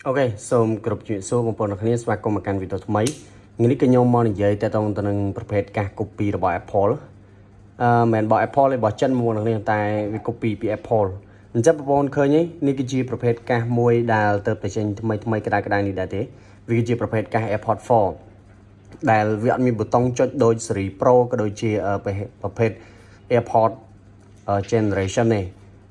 Ok,សូមគ្រប់ជំរាបសួរបងប្អូនទាំងគ្នាស្វាគមន៍មកកាន់វីដេអូថ្មីថ្ងៃនេះគឺខ្ញុំមកនិយាយតទៅនឹងប្រភេទកាស copy របស់ Apple មិនរបស់ Apple ទេរបស់ចិនមួយទាំងគ្នាតែវា copy ពី Apple អញ្ចឹងបងប្អូនឃើញនេះគឺជាប្រភេទកាសមួយដែលទៅតែចេញថ្មីក្តៅនេះដែរទេវាគឺជាប្រភេទកាស AirPods 4ដែលវាអត់មានប៊ូតុងចុចដូច Series Pro ក៏ដូចជាប្រភេទ AirPods Generation នេះ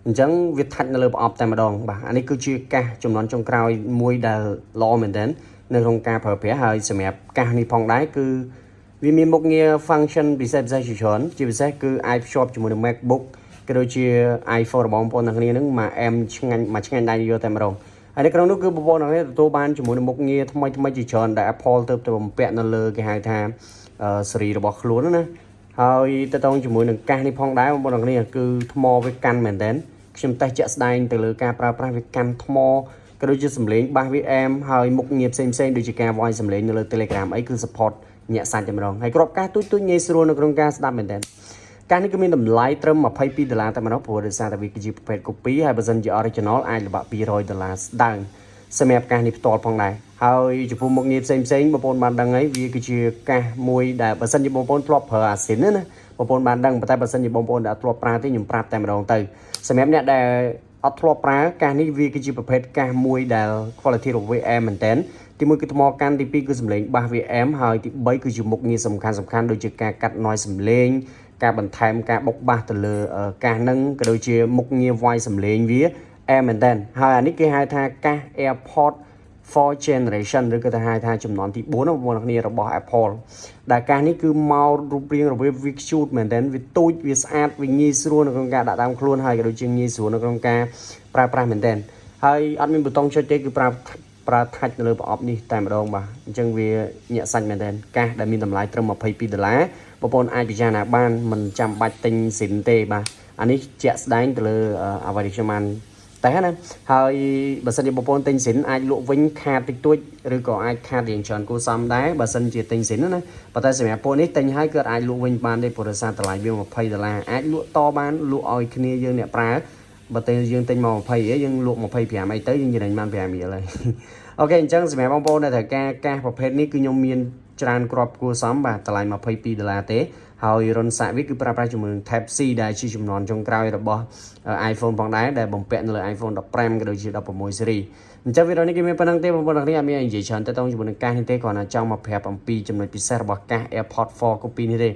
អញ្ចឹងវាថាច់នៅលើប្រអប់តែម្ដងបាទអានេះគឺជាកាសចំនួនចុងក្រោយមួយដែលល្អមែនទែននៅក្នុងការប្រើប្រាស់ហើយសម្រាប់កាសនេះផងដែរគឺវាមានមុខងារ function ពិសេសជាច្រើនជាពិសេសគឺអាចភ្ជាប់ជាមួយនឹង MacBook ក៏ដូចជា iPhone របស់បងប្អូនទាំងគ្នានឹងមកឆ្ងាញ់ដៃយកតែម្ដងហើយនៅក្នុងនោះគឺបងប្អូនទាំងគ្នាទទួលបានជាមួយនឹងមុខងារថ្មីជាច្រើនដែល Apple ទៅបំពាក់នៅលើគេហៅថាស៊េរីរបស់ខ្លួនណាហើយទៅតងជាមួយនឹងកាសនេះផងដែរបងប្អូនទាំងគ្នាគឺថ្មវាកាន់មែនទែនខ្ញុំតេស្តជាក់ស្ដែងទៅលើការប្រើប្រាស់វាកាន់ថ្មក៏ដូចជាសំឡេងបាសវាអែមហើយមុខងារផ្សេងដូចជាការ voice សំឡេងនៅលើ Telegram អីគឺ support ញាក់សាច់តែម្ដងហើយគ្រាប់កាសទូចងាយស្រួលនៅក្នុងការស្ដាប់មែនទែនកាសនេះគឺមានតម្លៃត្រឹម$22តែម្ដងព្រោះដោយសារតែវាគឺជាប្រភេទ copy ហើយបើសិនជា original អាចល្បាក់$200ស្ដើងសម្រាប់កាសនេះផ្ទាល់ផងដែរហើយចំពោះមុខងារផ្សេងបងប្អូនបានដឹងហើយវាគឺជាកាសមួយដែលបើសិនជាបងប្អូនធ្លាប់ប្រើអាស៊ីនណាបងប្អូនបានដឹងតែបើសិនជាបងប្អូនដែលធ្លាប់ប្រើទេខ្ញុំប្រាប់តែម្ដងទៅសម្រាប់អ្នកដែលអត់ធ្លាប់ប្រើកាសនេះវាគឺជាប្រភេទកាសមួយដែល quality របស់វាអែមមែនតើទី1គឺថ្មកាន់ទី2គឺសំឡេងបាសវាអែមហើយទី3គឺជាមុខងារសំខាន់ដូចជាការកាត់ noise សំឡេងការបន្ថែមការបុកបាសទៅលើកាសហ្នឹងក៏ដូចជាមុខងារ voice សំឡេងវាអែមមែនតើហើយអានេះគេហៅថាកាស AirPods 4 generation ឬក៏ហៅថាចំនួនទី4បងប្អូនគ្នារបស់ Apple ដែលកាសនេះគឺមករូបរាងរបស់វា cute មែនតើវាទូចវាស្អាតវាងាយស្រួលនៅក្នុងការដាក់តាមខ្លួនហើយក៏ដូចជាងាយស្រួលនៅក្នុងការប្រើប្រាស់មែនតើហើយអត់មានប៊ូតុងចុចទេគឺប្រើថាច់នៅលើប្រអប់នេះតែម្ដងបាទអញ្ចឹងវាញាក់សាច់មែនតើកាសដែលមានតម្លៃត្រឹម$22បងប្អូនអាចពិចារណាបានមិនចាំបាច់ទិញស៊ីនទេបាទអានេះជាក់ស្ដែងទៅលើអ្វីដែលខ្ញុំបានតែណាហើយបើសិនជាបងប្អូនទិញស៊ីនអាចលក់វិញខាតតិចតួចឬក៏អាចខាតរៀងច្រើនគួរសមដែរបើសិនជាទិញស៊ីនណាប៉ុន្តែសម្រាប់ពួកនេះទិញហើយគឺអាចលក់វិញបានទេព្រោះដោយសារតម្លៃវា$20អាចលក់តបានលក់ឲ្យគ្នាយើងអ្នកប្រើបើតែយើងទិញមក20យើងលក់25អីទៅយើងចំណេញបាន5រៀលហើយអូខេអញ្ចឹងសម្រាប់បងប្អូនដែលត្រូវការកាសប្រភេទនេះគឺខ្ញុំមានច្រើនគ្រាប់គួរសមបាទតម្លៃ$22ទេហើយរុនសាកវាគឺប្រើប្រាស់ជាមួយនឹង Type C ដែលជាចំនួនចុងក្រោយរបស់ iPhone ផងដែរដែលបំពាក់នៅលើ iPhone 15ក៏ដូចជា16 series អញ្ចឹងវីដេអូនេះគឺមានប៉ុណ្្នឹងទេបងប្អូនទាំងគ្នាអត់មាននិយាយច្រើនទៅជាមួយនឹងកាសនេះទេគ្រាន់តែចង់មកប្រាប់អំពីចំណុចពិសេសរបស់កាស AirPods 4 copy នេះទេ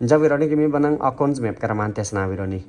អញ្ចឹងវីដេអូនេះគឺមានប៉ុណ្្នឹងអរគុណសម្រាប់ការតាមទស្សនាវីដេអូនេះ